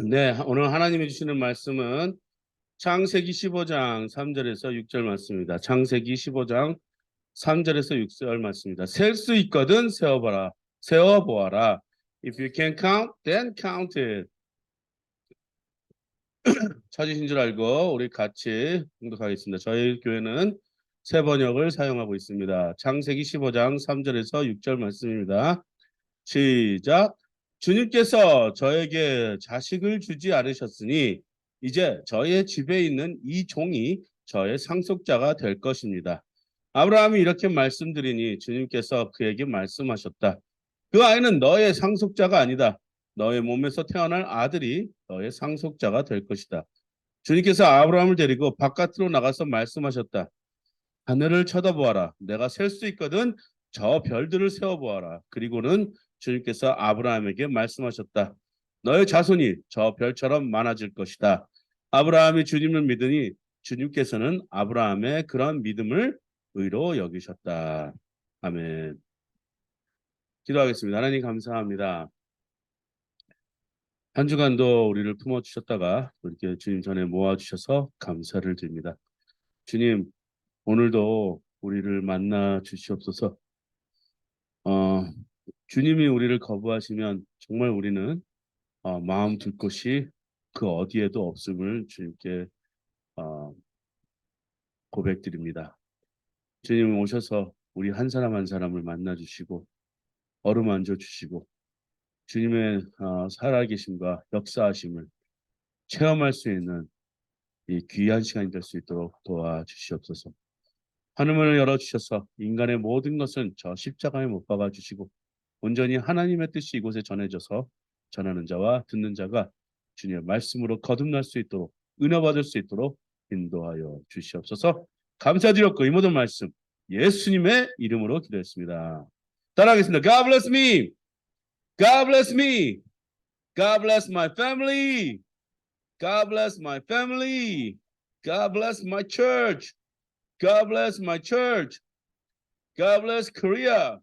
네, 오늘 하나님이 주시는 말씀은 창세기 15장 3절에서 6절 말씀입니다. 창세기 15장 3절에서 6절 말씀입니다. 셀 수 있거든 세어봐라. 세어보아라. If you can count, then count it. 찾으신 줄 알고 우리 같이 공독하겠습니다. 저희 교회는 세 번역을 사용하고 있습니다. 창세기 15장 3절에서 6절 말씀입니다. 시작. 주님께서 저에게 자식을 주지 않으셨으니 이제 저의 집에 있는 이 종이 저의 상속자가 될 것입니다. 아브라함이 이렇게 말씀드리니 주님께서 그에게 말씀하셨다. 그 아이는 너의 상속자가 아니다. 너의 몸에서 태어날 아들이 너의 상속자가 될 것이다. 주님께서 아브라함을 데리고 바깥으로 나가서 말씀하셨다. 하늘을 쳐다보아라. 내가 셀 수 있거든 저 별들을 세어보아라. 그리고는 주님께서 아브라함에게 말씀하셨다. 너의 자손이 저 별처럼 많아질 것이다. 아브라함이 주님을 믿으니 주님께서는 아브라함의 그런 믿음을 의로 여기셨다. 아멘. 기도하겠습니다. 하나님 감사합니다. 한 주간도 우리를 품어주셨다가 이렇게 주님 전에 모아주셔서 감사를 드립니다. 주님, 오늘도 우리를 만나 주시옵소서. 어, 주님이 우리를 거부하시면 정말 우리는 마음 둘 곳이 그 어디에도 없음을 주님께 어, 고백드립니다. 주님 오셔서 우리 한 사람 한 사람을 만나 주시고 어루만져 주시고 주님의 살아계심과 역사하심을 체험할 수 있는 이 귀한 시간이 될 수 있도록 도와주시옵소서. 하늘문을 열어주셔서 인간의 모든 것은 저 십자가에 못 박아 주시고 온전히 하나님의 뜻이 이곳에 전해져서 전하는 자와 듣는 자가 주님의 말씀으로 거듭날 수 있도록 은혜 받을 수 있도록 인도하여 주시옵소서. 감사드렸고 이 모든 말씀 예수님의 이름으로 기도했습니다. 따라하겠습니다. God bless me. God bless me. God bless my family. God bless my family. God bless my church. God bless my church. God bless Korea.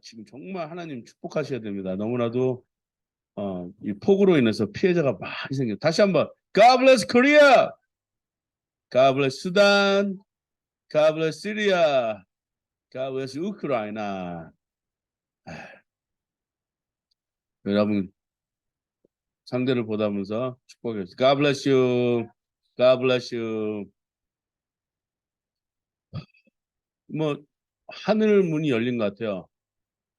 지금 정말 하나님 축복하셔야 됩니다. 너무나도 이 폭우로 인해서 피해자가 많이 생겨. 다시 한번 God bless Korea. God bless Sudan. God bless Syria. God bless 우크라이나. 여러분 상대를 보다면서 축복해주세요. God bless you. God bless you. 뭐 하늘 문이 열린 것 같아요.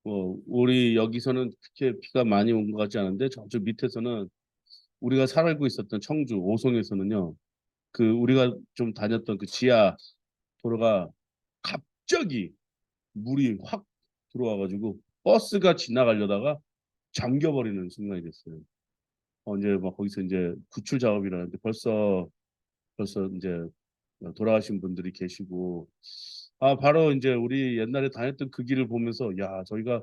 우리 여기서는 그렇게 비가 많이 온 것 같지 않은데 저쪽 밑에서는 우리가 살고 있었던 청주 오송에서는요. 그 우리가 좀 다녔던 그 지하 도로가 갑자기 물이 확 들어와가지고 버스가 지나가려다가 잠겨버리는 순간이 됐어요. 이제 막 거기서 이제 구출 작업이라는데 벌써 이제 돌아가신 분들이 계시고 바로 이제 우리 옛날에 다녔던 그 길을 보면서 야 저희가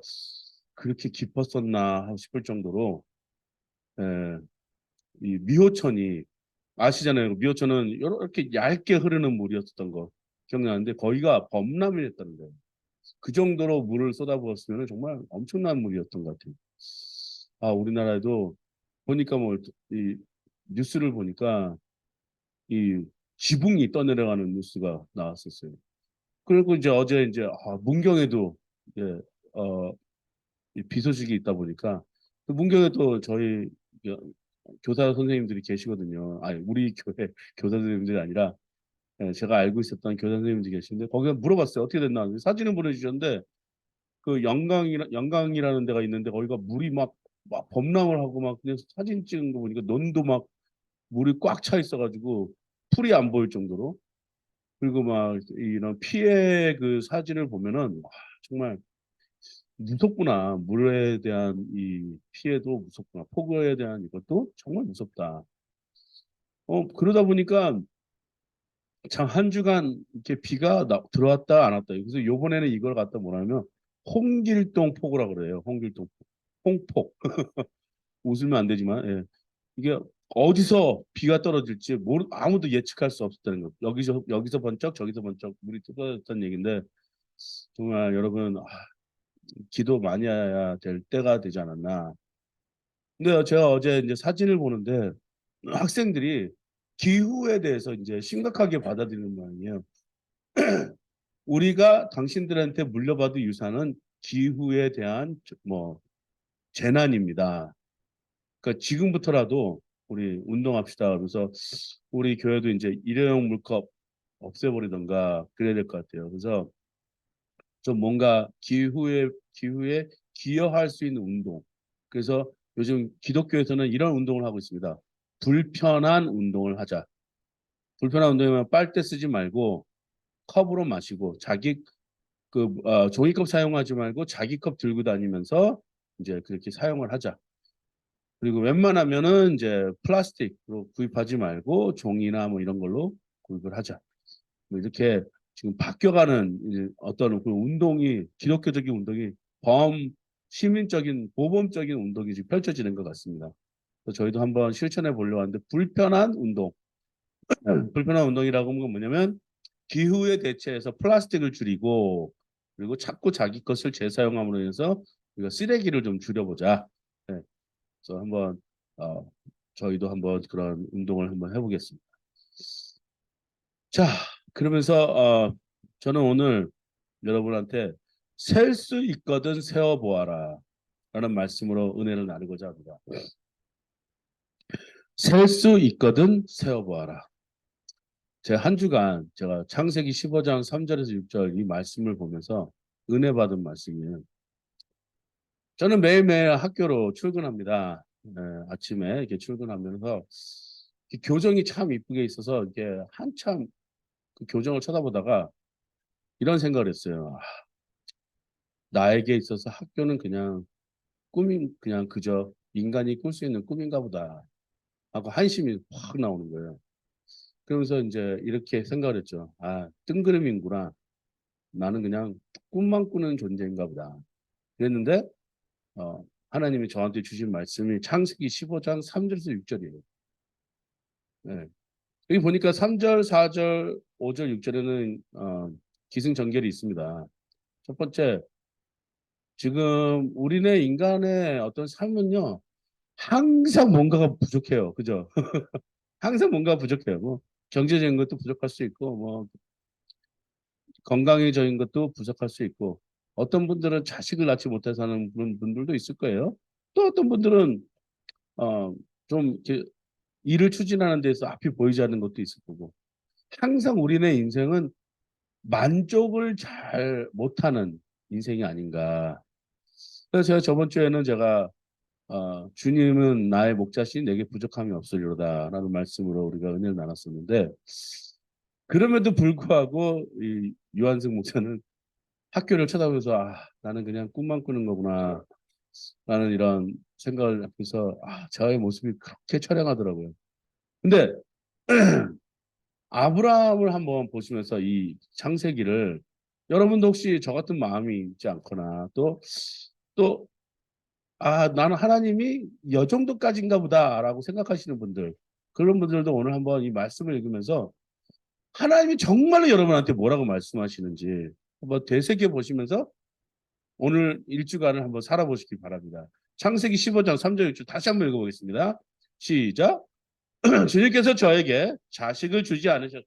그렇게 깊었었나 하고 싶을 정도로 예, 이 미호천이 아시잖아요. 미호천은 이렇게 얇게 흐르는 물이었던 거 기억나는데 거기가 범람이었다는 거예요. 그 정도로 물을 쏟아부었으면 정말 엄청난 물이었던 것 같아요. 우리나라에도 보니까 뭐 이 뉴스를 보니까 이 지붕이 떠내려가는 뉴스가 나왔었어요. 그리고 이제 어제 이제 문경에도 이제 이 비 소식이 있다 보니까 그 문경에 또 저희 교사 선생님들이 계시거든요. 아니 우리 교회 교사 선생님들이 아니라 제가 알고 있었던 교사 선생님들이 계시는데 거기에 물어봤어요. 어떻게 됐나? 사진을 보내주셨는데 그 영광이라는 데가 있는데 거기가 물이 막 범람을 하고 막 그냥 사진 찍은 거 보니까 논도 막 물이 꽉 차 있어가지고 풀이 안 보일 정도로 그리고 막 이런 피해 그 사진을 보면은 와, 정말 무섭구나. 물에 대한 이 피해도 무섭구나. 폭우에 대한 이것도 정말 무섭다. 그러다 보니까 참 한 주간 이렇게 비가 들어왔다 안 왔다. 그래서 요번에는 이걸 갖다 뭐냐면 홍길동 폭우라 그래요. 홍길동 홍폭. 웃으면 안 되지만 이게 어디서 비가 떨어질지 아무도 예측할 수 없었다는 거. 여기서 번쩍 저기서 번쩍 물이 쏟아졌다는 얘기인데 정말 여러분 기도 많이 해야 될 때가 되지 않았나. 근데 제가 어제 이제 사진을 보는데 학생들이 기후에 대해서 이제 심각하게 받아들이는 모양이에요. 우리가 당신들한테 물려받은 유산은 기후에 대한 뭐 재난입니다. 그러니까 지금부터라도 우리 운동합시다. 그래서 우리 교회도 이제 일회용 물컵 없애버리던가 그래야 될 것 같아요. 그래서 좀 뭔가 기후에 기여할 수 있는 운동. 그래서 요즘 기독교에서는 이런 운동을 하고 있습니다. 불편한 운동을 하자. 불편한 운동이면 빨대 쓰지 말고 컵으로 마시고 자기 종이컵 사용하지 말고 자기 컵 들고 다니면서 이제 그렇게 사용을 하자. 그리고 웬만하면은 이제 플라스틱으로 구입하지 말고 종이나 뭐 이런 걸로 구입을 하자. 뭐 이렇게 지금 바뀌어가는 이제 어떤 그 운동이 기독교적인 운동이 시민적인 모범적인 운동이 지금 펼쳐지는 것 같습니다. 그래서 저희도 한번 실천해 보려고 하는데 불편한 운동, 불편한 운동이라고 하는 건 뭐냐면 기후에 대체해서 플라스틱을 줄이고 그리고 자꾸 자기 것을 재사용함으로 인해서 우리가 쓰레기를 좀 줄여보자. 네, 그래서 한번 어, 저희도 한번 그런 운동을 한번 해보겠습니다. 자, 그러면서 저는 오늘 여러분한테 셀 수 있거든 세어보아라 라는 말씀으로 은혜를 나누고자 합니다. 셀 수 있거든 세어보아라. 제가 한 주간 제가 창세기 15장 3절에서 6절 이 말씀을 보면서 은혜 받은 말씀이에요. 저는 매일매일 학교로 출근합니다. 아침에 이렇게 출근하면서 이 교정이 참 이쁘게 있어서 이게 한참 그 교정을 쳐다보다가 이런 생각을 했어요. 아, 나에게 있어서 학교는 그냥 그냥 그저 인간이 꿀 수 있는 꿈인가 보다 하고 한심이 확 나오는 거예요. 그러면서 이제 이렇게 생각을 했죠. 아, 뜬구름이구나. 나는 그냥 꿈만 꾸는 존재인가 보다. 그랬는데 하나님이 저한테 주신 말씀이 창세기 15장 3절에서 6절이에요. 네. 여기 보니까 3절, 4절, 5절, 6절에는 기승전결이 있습니다. 첫 번째, 지금 우리네 인간의 어떤 삶은요, 항상 뭔가가 부족해요. 그죠? 항상 뭔가 부족해요. 뭐 경제적인 것도 부족할 수 있고, 뭐 건강적인 것도 부족할 수 있고, 어떤 분들은 자식을 낳지 못해서 사는 그런 분들도 있을 거예요. 또 어떤 분들은 어, 좀 이렇게 일을 추진하는 데서 앞이 보이지 않는 것도 있을 거고, 항상 우리네 인생은 만족을 잘 못하는 인생이 아닌가. 그래서 제가 저번 주에는 제가 주님은 나의 목자신 내게 부족함이 없으리로다라는 말씀으로 우리가 은혜를 나눴었는데 그럼에도 불구하고 이 유한승 목사는 학교를 쳐다보면서 나는 그냥 꿈만 꾸는 거구나 라는 이런 생각을 해서 저의 모습이 그렇게 처량하더라고요. 근데 아브라함을 한번 보시면서 이 창세기를 여러분도 혹시 저 같은 마음이 있지 않거나 또 나는 하나님이 이 정도까지인가 보다라고 생각하시는 분들 그런 분들도 오늘 한번 이 말씀을 읽으면서 하나님이 정말로 여러분한테 뭐라고 말씀하시는지 한번 되새겨 보시면서 오늘 일주간을 한번 살아보시기 바랍니다. 창세기 15장 3절 6절 다시 한번 읽어보겠습니다. 시작. 주님께서 저에게 자식을 주지 않으셨으니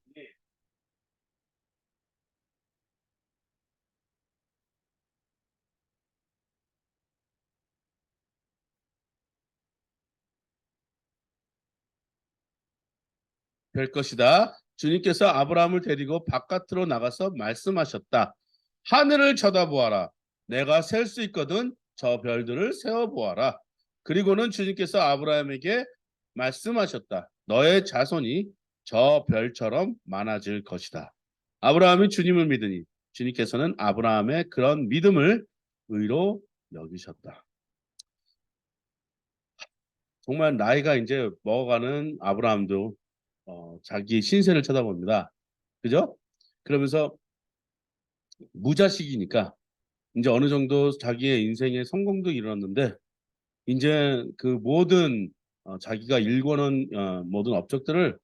될 것이다. 주님께서 아브라함을 데리고 바깥으로 나가서 말씀하셨다. 하늘을 쳐다보아라. 내가 셀 수 있거든 저 별들을 세어보아라. 그리고는 주님께서 아브라함에게 말씀하셨다. 너의 자손이 저 별처럼 많아질 것이다. 아브라함이 주님을 믿으니 주님께서는 아브라함의 그런 믿음을 의로 여기셨다. 정말 나이가 이제 먹어가는 아브라함도 자기 신세를 쳐다봅니다. 그죠? 그러면서 무자식이니까 이제 어느 정도 자기의 인생의 성공도 이뤘는데 이제 그 모든 자기가 일궈놓은 모든 업적들을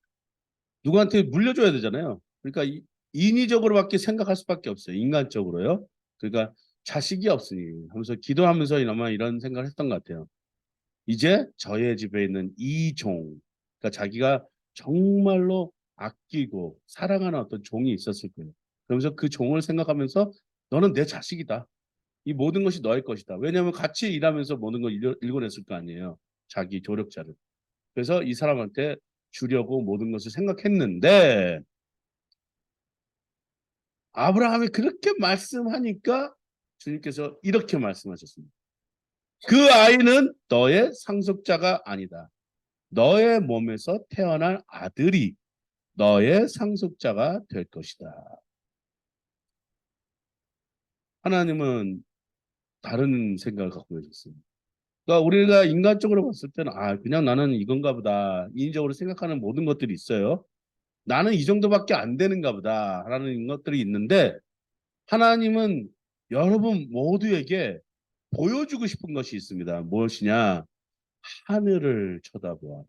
누구한테 물려줘야 되잖아요. 그러니까 인위적으로밖에 생각할 수밖에 없어요. 인간적으로요. 그러니까 자식이 없으니 하면서 기도하면서 아마 이런 생각을 했던 것 같아요. 이제 저의 집에 있는 이 종, 그러니까 자기가 정말로 아끼고 사랑하는 어떤 종이 있었을 거예요. 그러면서 그 종을 생각하면서 너는 내 자식이다. 이 모든 것이 너의 것이다. 왜냐하면 같이 일하면서 모든 걸 일궈냈을 거 아니에요. 자기 조력자를. 그래서 이 사람한테 주려고 모든 것을 생각했는데 아브라함이 그렇게 말씀하니까 주님께서 이렇게 말씀하셨습니다. 그 아이는 너의 상속자가 아니다. 너의 몸에서 태어날 아들이 너의 상속자가 될 것이다. 하나님은 다른 생각을 갖고 계셨습니다. 그러니까 우리가 인간적으로 봤을 때는 그냥 나는 이건가 보다. 인위적으로 생각하는 모든 것들이 있어요. 나는 이 정도밖에 안 되는가 보다 라는 것들이 있는데 하나님은 여러분 모두에게 보여주고 싶은 것이 있습니다. 무엇이냐? 하늘을 쳐다보아라.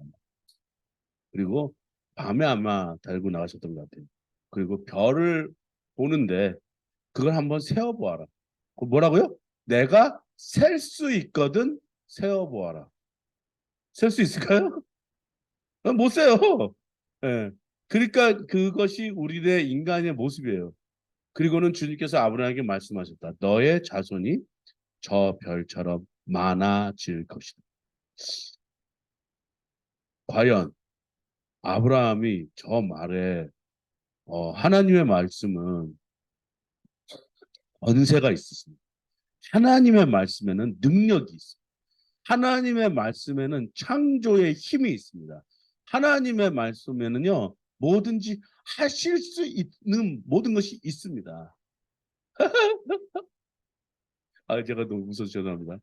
그리고 밤에 아마 달고 나가셨던 것 같아요. 그리고 별을 보는데 그걸 한번 세어보아라. 뭐라고요? 내가 셀 수 있거든 세어보아라. 셀 수 있을까요? 못 세요. 예. 그러니까 그것이 우리의 인간의 모습이에요. 그리고는 주님께서 아브라함에게 말씀하셨다. 너의 자손이 저 별처럼 많아질 것이다. 과연 아브라함이 저 말에 하나님의 말씀은 권세가 있습니다. 하나님의 말씀에는 능력이 있습니다. 하나님의 말씀에는 창조의 힘이 있습니다. 하나님의 말씀에는요 뭐든지 하실 수 있는 모든 것이 있습니다. 제가 너무 웃어서 죄송합니다.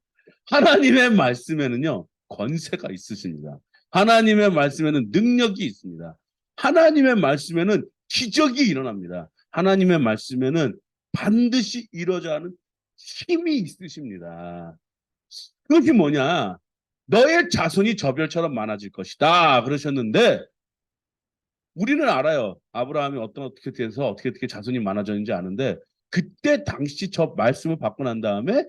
하나님의 말씀에는요 권세가 있으십니다. 하나님의 말씀에는 능력이 있습니다. 하나님의 말씀에는 기적이 일어납니다. 하나님의 말씀에는 반드시 이루어져야 하는 힘이 있으십니다. 그것이 뭐냐? 너의 자손이 저 별처럼 많아질 것이다. 그러셨는데 우리는 알아요. 아브라함이 어떻게 돼서 어떻게 자손이 많아졌는지 아는데 그때 당시 저 말씀을 받고 난 다음에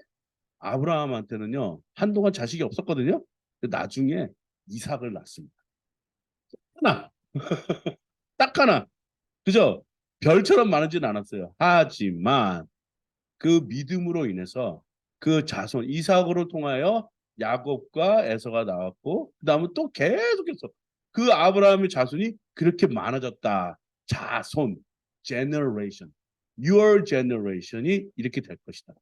아브라함한테는요 한동안 자식이 없었거든요. 나중에 이삭을 낳습니다. 하나, 딱 하나. 그죠? 별처럼 많은지는 않았어요. 하지만 그 믿음으로 인해서 그 자손 이삭으로 통하여 야곱과 에서가 나왔고 그다음에 또 계속해서 그 아브라함의 자손이 그렇게 많아졌다. 자손, generation, your generation이 이렇게 될 것이다.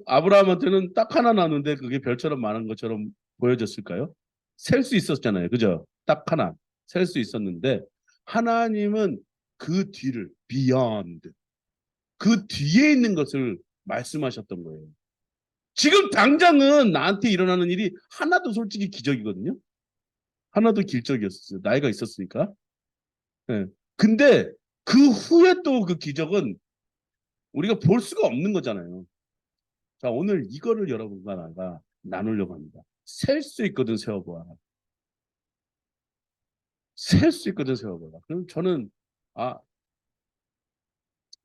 아브라함한테는 딱 하나 나왔는데 그게 별처럼 많은 것처럼 보여졌을까요? 셀 수 있었잖아요. 그죠? 딱 하나 셀 수 있었는데 하나님은 그 뒤를 beyond 그 뒤에 있는 것을 말씀하셨던 거예요. 지금 당장은 나한테 일어나는 일이 하나도 솔직히 기적이거든요. 하나도 기적이었어요. 나이가 있었으니까. 네. 근데 그 후에 또 그 기적은 우리가 볼 수가 없는 거잖아요. 자, 오늘 이거를 여러분과 나가 나누려고 합니다. 셀 수 있거든 세워보아. 셀 수 있거든 세워보아. 그럼 저는 아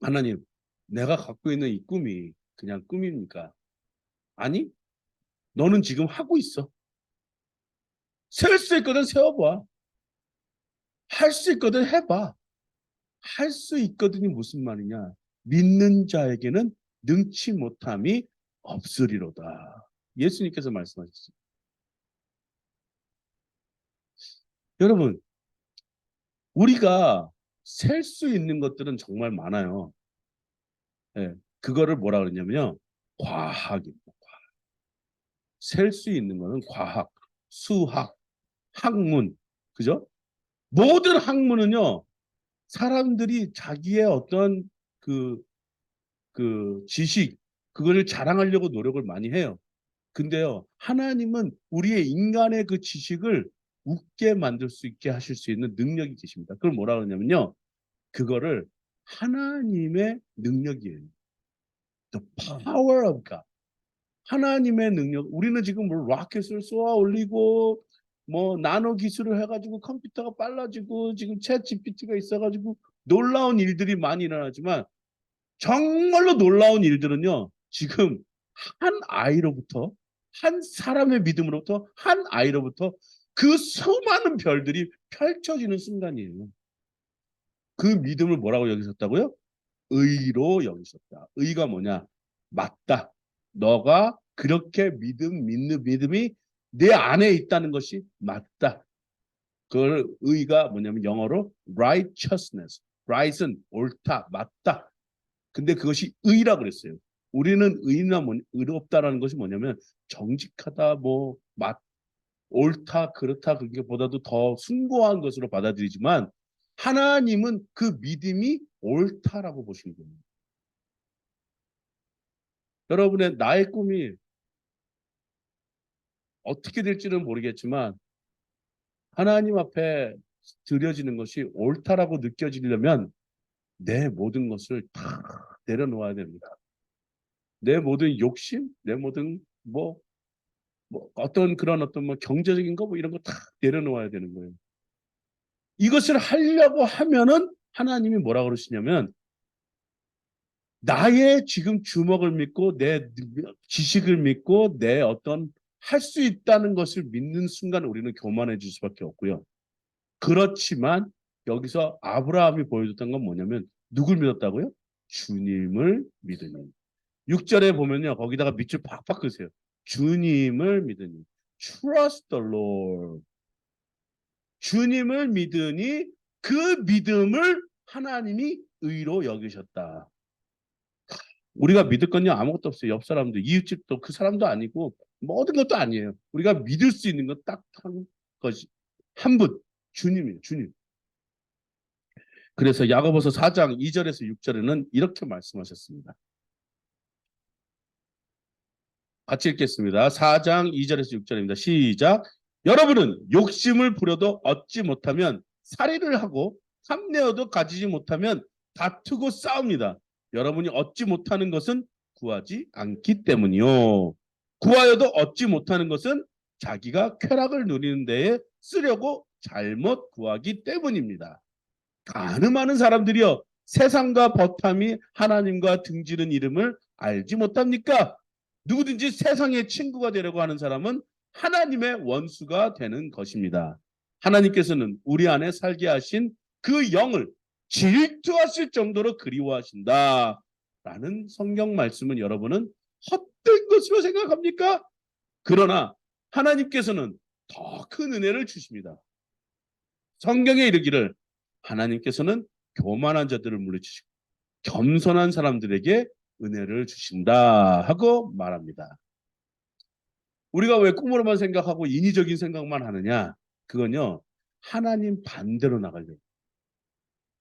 하나님 내가 갖고 있는 이 꿈이 그냥 꿈입니까? 아니 너는 지금 하고 있어. 셀 수 있거든 세워봐. 할 수 있거든 해봐. 할 수 있거든이 무슨 말이냐? 믿는 자에게는 능치 못함이 없으리로다. 예수님께서 말씀하셨습니다. 여러분, 우리가 셀 수 있는 것들은 정말 많아요. 예, 그거를 뭐라 그러냐면요. 과학입니다. 셀 수 있는 거는 과학, 수학, 학문, 그죠? 모든 학문은요, 사람들이 자기의 어떤 그, 그 지식, 그거를 자랑하려고 노력을 많이 해요. 근데요, 하나님은 우리의 인간의 그 지식을 웃게 만들 수 있게 하실 수 있는 능력이 계십니다. 그걸 뭐라 그러냐면요. 그거를 하나님의 능력이에요. The power of God. 하나님의 능력. 우리는 지금 뭐 로켓을 쏘아 올리고 뭐 나노 기술을 해가지고 컴퓨터가 빨라지고 지금 챗 GPT가 있어가지고 놀라운 일들이 많이 일어나지만 정말로 놀라운 일들은요. 지금 한 아이로부터, 한 사람의 믿음으로부터, 한 아이로부터 그 수많은 별들이 펼쳐지는 순간이에요. 그 믿음을 뭐라고 여기셨다고요? 의로 여기셨다. 의가 뭐냐? 맞다. 너가 그렇게 믿는 믿음이 내 안에 있다는 것이 맞다. 그 의가 뭐냐면 영어로 righteousness. right은 옳다, 맞다. 근데 그것이 의라 그랬어요. 우리는 의나 의롭다라는 것이 뭐냐면 정직하다, 옳다, 그렇다 그게보다도 더 숭고한 것으로 받아들이지만 하나님은 그 믿음이 옳다라고 보시는 거예요. 여러분의 나의 꿈이 어떻게 될지는 모르겠지만 하나님 앞에 드려지는 것이 옳다라고 느껴지려면 내 모든 것을 다 내려놓아야 됩니다. 내 모든 욕심, 내 모든 어떤 그런 어떤 경제적인 거 이런 거 다 내려놓아야 되는 거예요. 이것을 하려고 하면은 하나님이 뭐라 그러시냐면 나의 지금 주먹을 믿고 내 지식을 믿고 내 어떤 할 수 있다는 것을 믿는 순간 우리는 교만해질 수밖에 없고요. 그렇지만 여기서 아브라함이 보여줬던 건 뭐냐면 누굴 믿었다고요? 주님을 믿으니. 6절에 보면요. 거기다가 밑줄 팍팍 끄세요. 주님을 믿으니. Trust the Lord. 주님을 믿으니 그 믿음을 하나님이 의로 여기셨다. 우리가 믿을 건요 아무것도 없어요. 옆 사람도 이웃집도 그 사람도 아니고 모든 것도 아니에요. 우리가 믿을 수 있는 건 딱 한 것이 한 분 주님이에요. 주님. 그래서 야고보서 4장 2절에서 6절에는 이렇게 말씀하셨습니다. 같이 읽겠습니다. 4장 2절에서 6절입니다. 시작. 여러분은 욕심을 부려도 얻지 못하면 살인을 하고 탐내어도 가지지 못하면 다투고 싸웁니다. 여러분이 얻지 못하는 것은 구하지 않기 때문이요. 구하여도 얻지 못하는 것은 자기가 쾌락을 누리는 데에 쓰려고 잘못 구하기 때문입니다. 가늠하는 사람들이여 세상과 버탐이 하나님과 등지는 이름을 알지 못합니까? 누구든지 세상의 친구가 되려고 하는 사람은 하나님의 원수가 되는 것입니다. 하나님께서는 우리 안에 살게 하신 그 영을 질투하실 정도로 그리워하신다. 라는 성경 말씀은 여러분은 헛된 것으로 생각합니까? 그러나 하나님께서는 더 큰 은혜를 주십니다. 성경에 이르기를 하나님께서는 교만한 자들을 물리치시고 겸손한 사람들에게 은혜를 주신다 하고 말합니다. 우리가 왜 꿈으로만 생각하고 인위적인 생각만 하느냐? 그건요. 하나님 반대로 나가려고.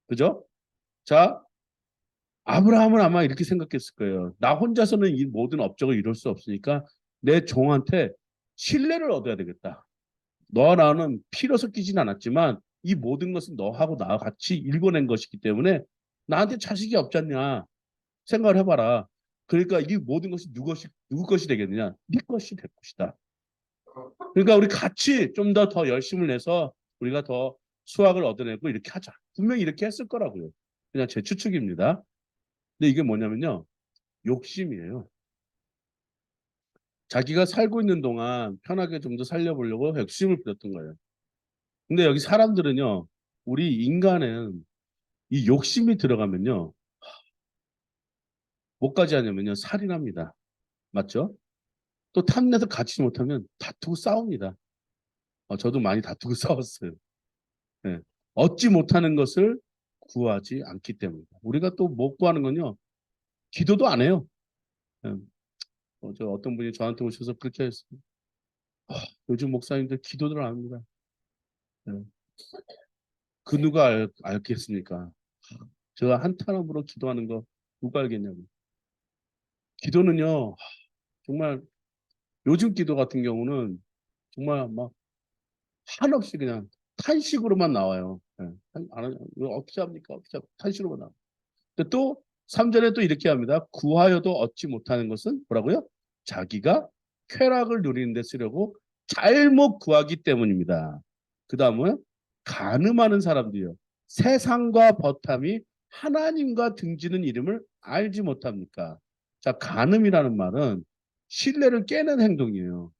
그죠? 자, 아브라함은 아마 이렇게 생각했을 거예요. 나 혼자서는 이 모든 업적을 이룰 수 없으니까 내 종한테 신뢰를 얻어야 되겠다. 너와 나는 피로 섞이진 않았지만 이 모든 것은 너하고 나와 같이 일궈낸 것이기 때문에 나한테 자식이 없지 않냐 생각을 해봐라. 그러니까 이 모든 것이 누구 것이 되겠느냐? 네 것이 될 것이다. 그러니까 우리 같이 좀 더 열심을 내서 우리가 더 수확을 얻어내고 이렇게 하자. 분명히 이렇게 했을 거라고요. 그냥 제 추측입니다. 근데 이게 뭐냐면요. 욕심이에요. 자기가 살고 있는 동안 편하게 좀 더 살려보려고 욕심을 부렸던 거예요. 근데 여기 사람들은요. 우리 인간은 이 욕심이 들어가면요. 뭐까지 하냐면요. 살인합니다. 맞죠? 또 탐내서 갖지 못하면 다투고 싸웁니다. 저도 많이 다투고 싸웠어요. 네. 얻지 못하는 것을 구하지 않기 때문입니다. 우리가 또 못 구하는 건요. 기도도 안 해요. 네. 어떤 분이 저한테 오셔서 그렇게 했어요. 요즘 목사님들 기도를 안 합니다. 네. 그 누가 알겠습니까? 제가 한탄함으로 기도하는 거 누가 알겠냐고. 기도는요. 정말 요즘 기도 같은 경우는 정말 막 한없이 그냥 탄식으로만 나와요. 네. 어떻게 합니까? 탄식으로만 나와요. 근데 또 3절에 또 이렇게 합니다. 구하여도 얻지 못하는 것은 뭐라고요? 자기가 쾌락을 누리는 데 쓰려고 잘못 구하기 때문입니다. 그 다음은 간음하는 사람들이요. 세상과 버탐이 하나님과 등지는 이름을 알지 못합니까? 자, 간음이라는 말은 신뢰를 깨는 행동이에요.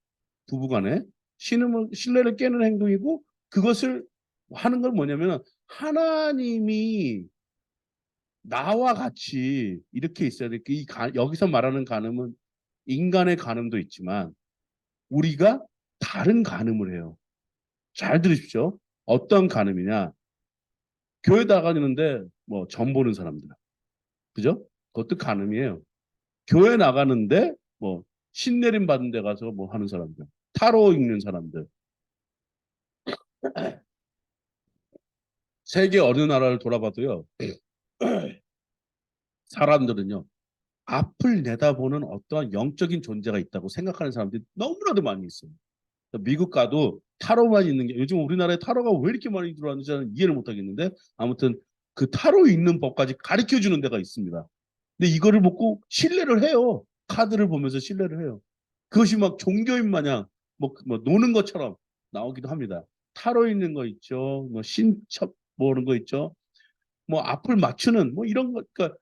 부부간에 신뢰를 깨는 행동이고 그것을 하는 건 뭐냐면 하나님이 나와 같이 이렇게 있어야 돼. 여기서 말하는 간음은 인간의 간음도 있지만 우리가 다른 간음을 해요. 잘 들으십시오. 어떤 간음이냐? 교회 나가는데 뭐 점 보는 사람들, 그죠? 그것도 간음이에요. 교회 나가는데 뭐 신내림 받은 데 가서 뭐 하는 사람들, 타로 읽는 사람들. 세계 어느 나라를 돌아봐도요. 사람들은요. 앞을 내다보는 어떠한 영적인 존재가 있다고 생각하는 사람들이 너무나도 많이 있어요. 미국 가도 타로만 있는 게 요즘 우리나라에 타로가 왜 이렇게 많이 들어왔는지 저는 이해를 못 하겠는데 아무튼 그 타로 있는 법까지 가르쳐 주는 데가 있습니다. 근데 이거를 보고 신뢰를 해요. 카드를 보면서 신뢰를 해요. 그것이 막 종교인 마냥 뭐 노는 것처럼 나오기도 합니다. 타로 있는 거 있죠. 뭐 신첩 뭐는 거 있죠. 뭐 앞을 맞추는 뭐 이런 거 그러니까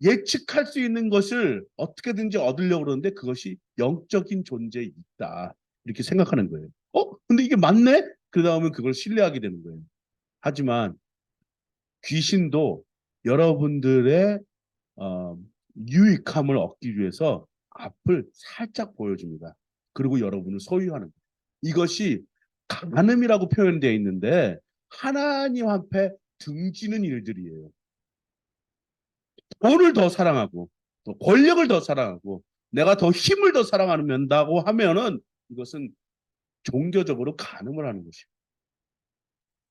예측할 수 있는 것을 어떻게든지 얻으려고 그러는데 그것이 영적인 존재에 있다. 이렇게 생각하는 거예요. 근데 이게 맞네? 그 다음에 그걸 신뢰하게 되는 거예요. 하지만 귀신도 여러분들의 어, 유익함을 얻기 위해서 앞을 살짝 보여줍니다. 그리고 여러분을 소유하는 거예요. 이것이 간음이라고 표현되어 있는데 하나님 앞에 등지는 일들이에요. 돈을 더 사랑하고 또 권력을 더 사랑하고 내가 더 힘을 더 사랑한다고 하면은 이것은 종교적으로 간음을 하는 것이에요.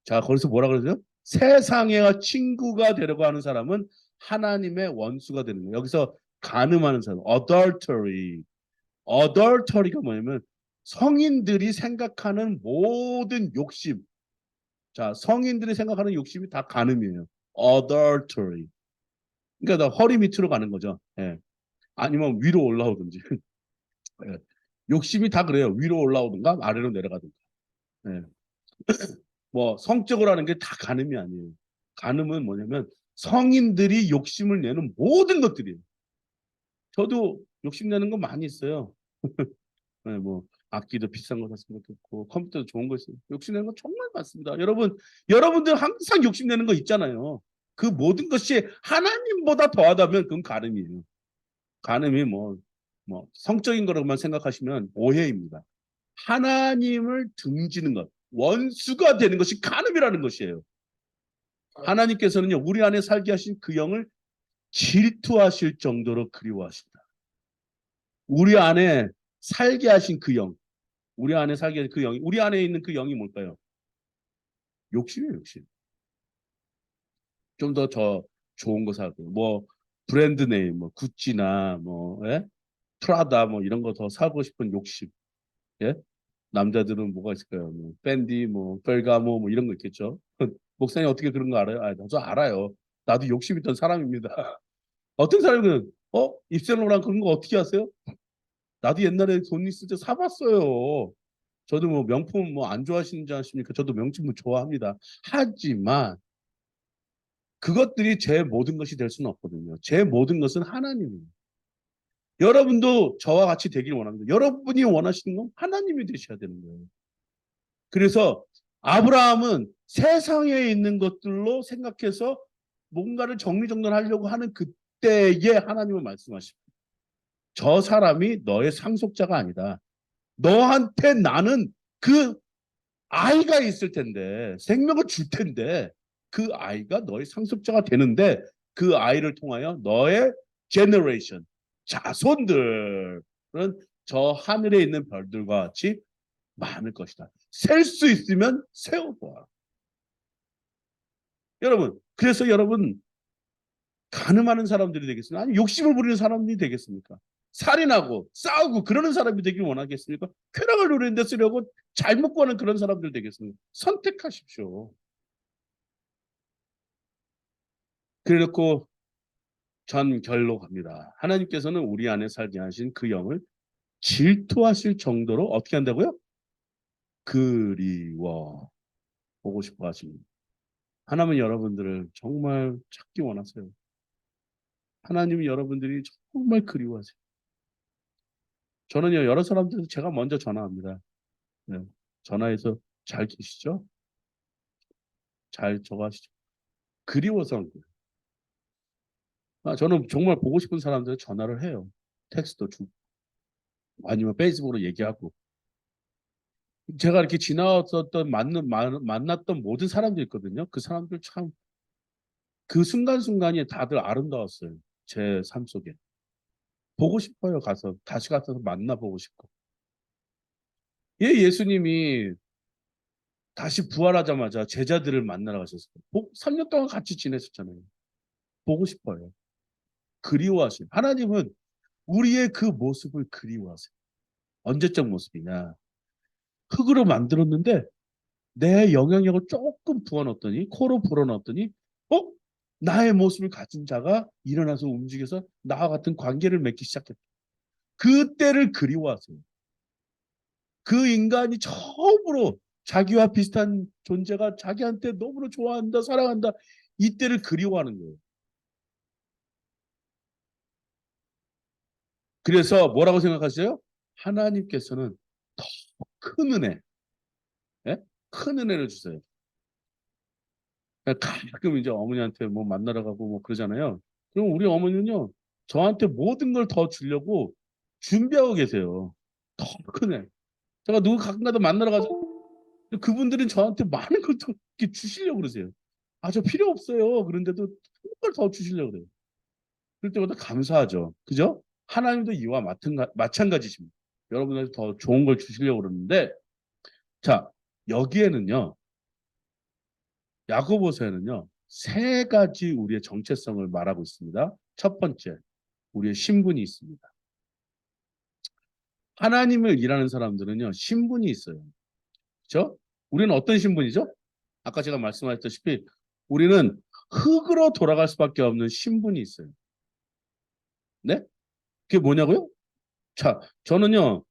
자, 거기서 뭐라 그러죠? 세상의 친구가 되려고 하는 사람은 하나님의 원수가 되는 거예요. 여기서 간음하는 사람, adultery. adultery가 뭐냐면 성인들이 생각하는 모든 욕심. 자, 성인들이 생각하는 욕심이 다 간음이에요. adultery. 그러니까 다 허리 밑으로 가는 거죠. 예. 아니면 위로 올라오든지. 예. 욕심이 다 그래요. 위로 올라오든가 아래로 내려가든가. 예. 뭐 성적으로 하는 게 다 간음이 아니에요. 간음은 뭐냐면 성인들이 욕심을 내는 모든 것들이에요. 저도 욕심 내는 거 많이 있어요. 네, 뭐 악기도 비싼 거 샀으면 좋겠고 컴퓨터도 좋은 거 있어요. 욕심 내는 거 정말 많습니다. 여러분들 항상 욕심 내는 거 있잖아요. 그 모든 것이 하나님보다 더하다면 그건 간음이에요. 간음이 뭐 성적인 거로만 생각하시면 오해입니다. 하나님을 등지는 것, 원수가 되는 것이 간음이라는 것이에요. 하나님께서는요, 우리 안에 살게 하신 그 영을 질투하실 정도로 그리워하신다. 우리 안에 살게 하신 그 영, 우리 안에 살게 하신 그 영이, 우리 안에 있는 그 영이 뭘까요? 욕심이에요, 욕심. 좀 더 좋은 거 사고, 뭐, 브랜드 네임, 뭐, 구찌나, 뭐, 예? 프라다, 뭐, 이런 거 더 사고 싶은 욕심. 예? 남자들은 뭐가 있을까요? 뭐, 밴디, 뭐, 벨가모, 뭐, 이런 거 있겠죠. 목사님 어떻게 그런 거 알아요? 저 알아요. 나도 욕심 있던 사람입니다. 어떤 사람은 입생로랑 그런 거 어떻게 하세요? 나도 옛날에 돈 있을 때 사봤어요. 저도 뭐 명품 뭐 안 좋아하시는지 아십니까? 저도 명품 좋아합니다. 하지만 그것들이 제 모든 것이 될 수는 없거든요. 제 모든 것은 하나님입니다. 여러분도 저와 같이 되길 원합니다. 여러분이 원하시는 건 하나님이 되셔야 되는 거예요. 그래서 아브라함은 세상에 있는 것들로 생각해서 뭔가를 정리정돈하려고 하는 그때에 하나님을 말씀하십니다. 저 사람이 너의 상속자가 아니다. 너한테 나는 그 아이가 있을 텐데 생명을 줄 텐데 그 아이가 너의 상속자가 되는데 그 아이를 통하여 너의 제너레이션 자손들은 저 하늘에 있는 별들과 같이 많을 것이다. 셀 수 있으면 세워보아. 여러분, 그래서 여러분 가늠하는 사람들이 되겠습니까? 아니 욕심을 부리는 사람들이 되겠습니까? 살인하고 싸우고 그러는 사람이 되길 원하겠습니까? 쾌락을 누리는 데 쓰려고 잘못 구하는 그런 사람들 되겠습니까? 선택하십시오. 그래놓고 전 결로 갑니다. 하나님께서는 우리 안에 살게 하신 그 영을 질투하실 정도로 어떻게 한다고요? 그리워 보고 싶어 하십니다. 하나님은 여러분들을 정말 찾기 원하세요. 하나님이 여러분들이 정말 그리워하세요. 저는요, 여러 사람들 제가 먼저 전화합니다. 네. 전화해서 잘 계시죠? 잘 저거 하시죠? 그리워서 한 거예요. 저는 정말 보고 싶은 사람들 전화를 해요. 텍스트도 주고 아니면 페이스북으로 얘기하고. 제가 이렇게 지나왔었던 만났던 모든 사람들 있거든요. 그 사람들 참 그 순간순간이 다들 아름다웠어요. 제 삶 속에. 보고 싶어요. 가서 다시 가서 만나보고 싶고. 예수님이 다시 부활하자마자 제자들을 만나러 가셨어요. 3년 동안 같이 지냈었잖아요. 보고 싶어요. 그리워하세요. 하나님은 우리의 그 모습을 그리워하세요. 언제적 모습이냐. 흙으로 만들었는데 내 영향력을 조금 부어넣었더니 코로 불어넣었더니 어? 나의 모습을 가진 자가 일어나서 움직여서 나와 같은 관계를 맺기 시작했다. 그때를 그리워하세요. 그 인간이 처음으로 자기와 비슷한 존재가 자기한테 너무나 좋아한다, 사랑한다. 이때를 그리워하는 거예요. 그래서 뭐라고 생각하세요? 하나님께서는 더 큰 은혜, 예? 큰 은혜를 주세요. 가끔 이제 어머니한테 뭐 만나러 가고 뭐 그러잖아요. 그럼 우리 어머니는요, 저한테 모든 걸 더 주려고 준비하고 계세요. 더 큰 애. 제가 누구 가끔가다 만나러 가죠. 그분들은 저한테 많은 걸 더 이렇게 주시려고 그러세요. 아, 저 필요 없어요. 그런데도 걸 더 주시려고 그래요. 그럴 때마다 감사하죠. 그죠? 하나님도 이와 마찬가지십니다. 여러분한테 더 좋은 걸 주시려고 그러는데, 자, 여기에는요, 야고보서에는요, 세 가지 우리의 정체성을 말하고 있습니다. 첫 번째, 우리의 신분이 있습니다. 하나님을 일하는 사람들은요, 신분이 있어요. 그렇죠? 우리는 어떤 신분이죠? 아까 제가 말씀하셨다시피 우리는 흙으로 돌아갈 수밖에 없는 신분이 있어요. 네? 그게 뭐냐고요? 자, 저는요,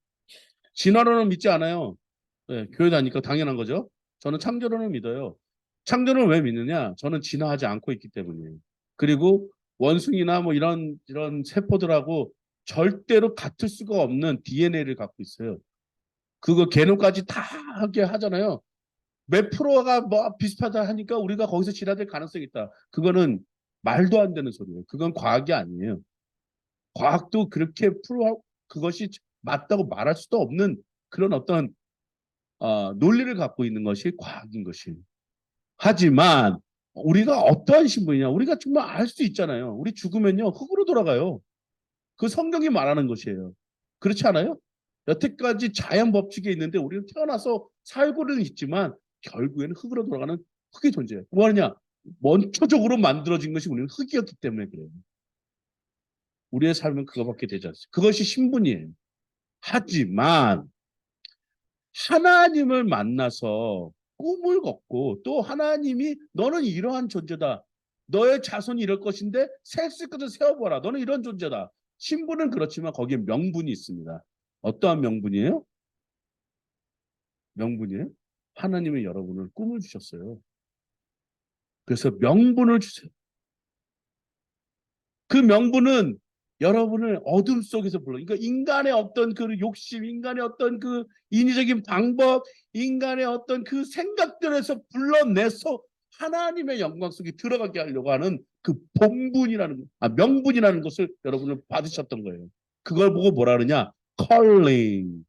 진화론을 믿지 않아요. 네, 교회 다니까 당연한 거죠. 저는 창조론을 믿어요. 창조론을 왜 믿느냐? 저는 진화하지 않고 있기 때문이에요. 그리고 원숭이나 뭐 이런 세포들하고 절대로 같을 수가 없는 DNA를 갖고 있어요. 그거 개념까지 다 하게 하잖아요. 몇 프로가 뭐 비슷하다 하니까 우리가 거기서 진화될 가능성이 있다. 그거는 말도 안 되는 소리예요. 그건 과학이 아니에요. 과학도 그렇게 그것이 맞다고 말할 수도 없는 그런 어떤 논리를 갖고 있는 것이 과학인 것이에요. 하지만 우리가 어떠한 신분이냐? 우리가 정말 알 수 있잖아요. 우리 죽으면요 흙으로 돌아가요. 그 성경이 말하는 것이에요. 그렇지 않아요? 여태까지 자연 법칙에 있는데 우리는 태어나서 살고는 있지만 결국에는 흙으로 돌아가는 흙의 존재예요. 뭐하냐? 원초적으로 만들어진 것이 우리는 흙이었기 때문에 그래요. 우리의 삶은 그거밖에 되지 않습니다. 그것이 신분이에요. 하지만 하나님을 만나서 꿈을 걷고 또 하나님이 너는 이러한 존재다. 너의 자손이 이럴 것인데 셀 수 있거든 세워보라. 너는 이런 존재다. 신분은 그렇지만 거기에 명분이 있습니다. 어떠한 명분이에요? 명분이에요? 하나님이 여러분을 꿈을 주셨어요. 그래서 명분을 주세요. 그 명분은 여러분을 어둠 속에서 그러니까 인간의 어떤 그 욕심, 인간의 어떤 그 인위적인 방법, 인간의 어떤 그 생각들에서 불러내서 하나님의 영광 속에 들어가게 하려고 하는 그 본분이라는, 명분이라는 것을 여러분을 받으셨던 거예요. 그걸 보고 뭐라 그러냐? calling.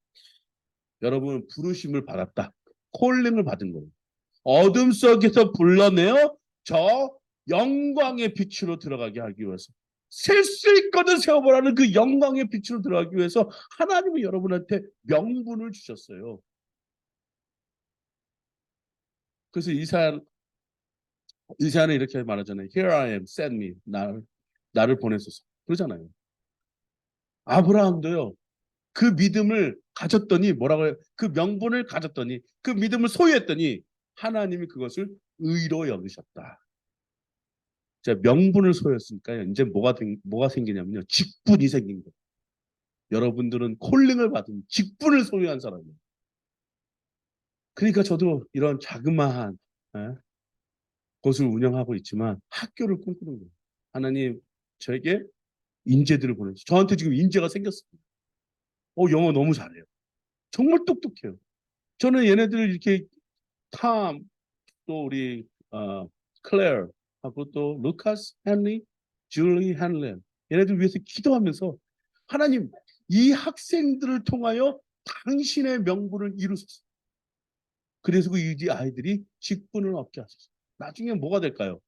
여러분은 부르심을 받았다. 콜링을 받은 거예요. 어둠 속에서 불러내어 저 영광의 빛으로 들어가게 하기 위해서 셀 수 있거든 세워보라는 그 영광의 빛으로 들어가기 위해서 하나님은 여러분한테 명분을 주셨어요. 그래서 이사야는 이렇게 말하잖아요. Here I am, send me. 나를 보내소서. 그러잖아요. 아브라함도요. 그 믿음을 가졌더니 뭐라고 해요? 그 명분을 가졌더니 그 믿음을 소유했더니 하나님이 그것을 의로 여기셨다. 자, 명분을 소유했으니까 이제 뭐가 생기냐면요. 직분이 생긴 거예요. 여러분들은 콜링을 받은 직분을 소유한 사람이에요. 그러니까 저도 이런 자그마한 예, 곳을 운영하고 있지만 학교를 꿈꾸는 거예요. 하나님 저에게 인재들을 보내주세요. 저한테 지금 인재가 생겼습니다. 영어 너무 잘해요. 정말 똑똑해요. 저는 얘네들 이렇게 탐, 또 우리 클레어 하고 또 루카스 헨리, 줄리 헨리 얘네들 위해서 기도하면서 하나님 이 학생들을 통하여 당신의 명분을 이루소서. 그래서 이 아이들이 직분을 얻게 하소서. 나중에 뭐가 될까요?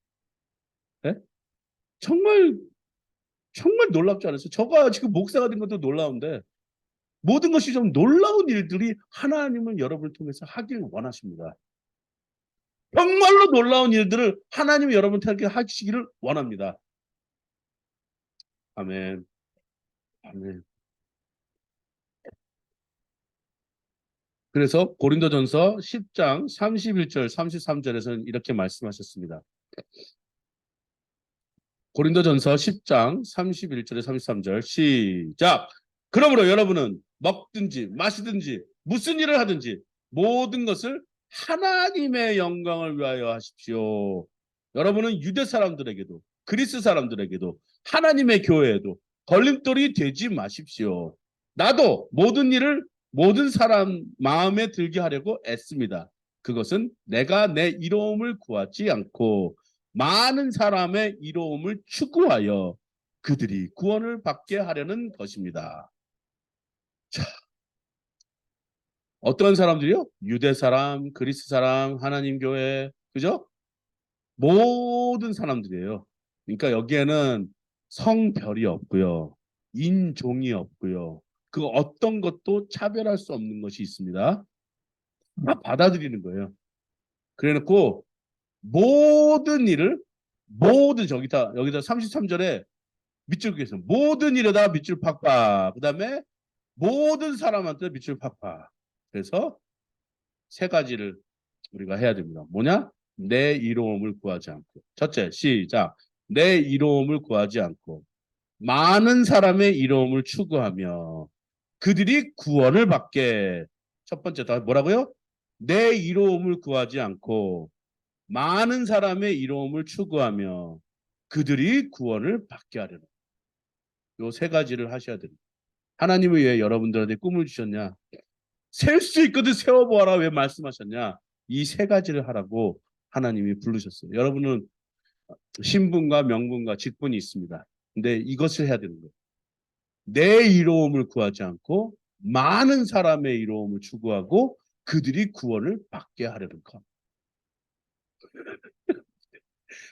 네? 정말 정말 놀랍지 않았어요? 저가 지금 목사가 된 것도 놀라운데 모든 것이 좀 놀라운 일들이 하나님은 여러분을 통해서 하길 원하십니다. 정말로 놀라운 일들을 하나님이 여러분한테 하시기를 원합니다. 아멘. 아멘. 그래서 고린도전서 10장 31절 33절에서는 이렇게 말씀하셨습니다. 고린도전서 10장 31절에 33절 시작. 그러므로 여러분은 먹든지 마시든지 무슨 일을 하든지 모든 것을 하나님의 영광을 위하여 하십시오. 여러분은 유대 사람들에게도 그리스 사람들에게도 하나님의 교회에도 걸림돌이 되지 마십시오. 나도 모든 일을 모든 사람 마음에 들게 하려고 애씁니다. 그것은 내가 내 이로움을 구하지 않고 많은 사람의 이로움을 추구하여 그들이 구원을 받게 하려는 것입니다. 자, 어떤 사람들이요? 유대 사람, 그리스 사람, 하나님 교회, 그죠? 모든 사람들이에요. 그러니까 여기에는 성별이 없고요. 인종이 없고요. 그 어떤 것도 차별할 수 없는 것이 있습니다. 다 받아들이는 거예요. 그래놓고 모든 일을 모든 여기다 33절에 밑줄 긋겠어. 모든 일에다 밑줄 팍팍. 그 다음에 모든 사람한테 밑줄 팍팍. 그래서 세 가지를 우리가 해야 됩니다. 뭐냐? 내 이로움을 구하지 않고. 첫째, 시작. 내 이로움을 구하지 않고 많은 사람의 이로움을 추구하며 그들이 구원을 받게. 첫 번째, 다 뭐라고요? 내 이로움을 구하지 않고 많은 사람의 이로움을 추구하며 그들이 구원을 받게 하려는. 요 세 가지를 하셔야 됩니다. 하나님을 왜 여러분들한테 꿈을 주셨냐? 셀 수 있거든 세워보아라 왜 말씀하셨냐? 이 세 가지를 하라고 하나님이 부르셨어요. 여러분은 신분과 명분과 직분이 있습니다. 근데 이것을 해야 되는 거예요. 내 이로움을 구하지 않고 많은 사람의 이로움을 추구하고 그들이 구원을 받게 하려는 것.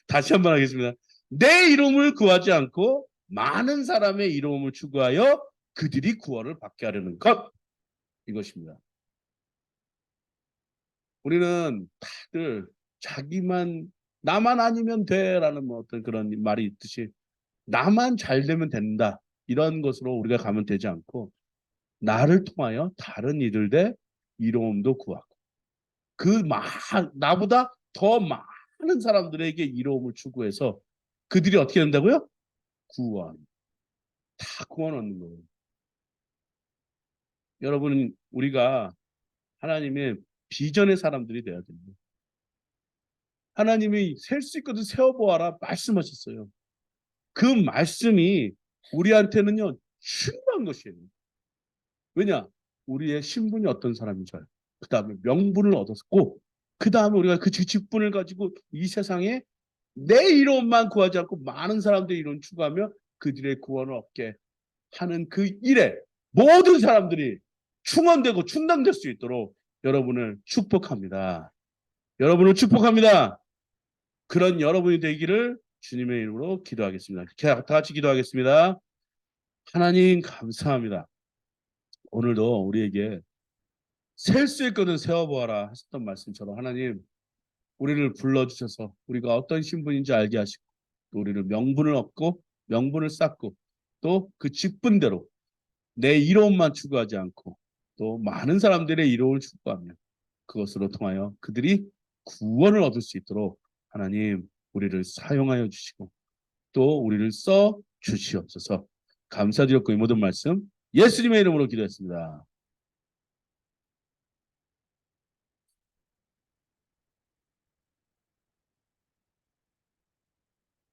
다시 한번 하겠습니다. 내 이름을 구하지 않고 많은 사람의 이름을 추구하여 그들이 구원을 받게 하려는 것. 이것입니다. 우리는 다들 자기만 나만 아니면 돼라는 뭐 어떤 그런 말이 있듯이 나만 잘 되면 된다. 이런 것으로 우리가 가면 되지 않고 나를 통하여 다른 이들의 이로움도 구하고 나보다 더 많은 사람들에게 이로움을 추구해서 그들이 어떻게 된다고요? 구원. 다 구원 얻는 거예요. 여러분, 우리가 하나님의 비전의 사람들이 돼야 됩니다. 하나님이 셀 수 있거든 세워보아라 말씀하셨어요. 그 말씀이 우리한테는요 중요한 것이에요. 왜냐? 우리의 신분이 어떤 사람인 줄 알고 그 다음에 명분을 얻었고 그 다음에 우리가 그 직분을 가지고 이 세상에 내 이론만 구하지 않고 많은 사람들의 이론 추구하며 그들의 구원을 얻게 하는 그 일에 모든 사람들이 충원되고 충당될 수 있도록 여러분을 축복합니다. 여러분을 축복합니다. 그런 여러분이 되기를 주님의 이름으로 기도하겠습니다. 다 같이 기도하겠습니다. 하나님 감사합니다. 오늘도 우리에게 셀 수 있거든 세워보아라 하셨던 말씀처럼 하나님 우리를 불러주셔서 우리가 어떤 신분인지 알게 하시고 또 우리를 명분을 얻고 명분을 쌓고 또 그 직분대로 내 이로움만 추구하지 않고 또 많은 사람들의 이로움을 추구하며 그것으로 통하여 그들이 구원을 얻을 수 있도록 하나님 우리를 사용하여 주시고 또 우리를 써 주시옵소서. 감사드렸고 이 모든 말씀 예수님의 이름으로 기도했습니다.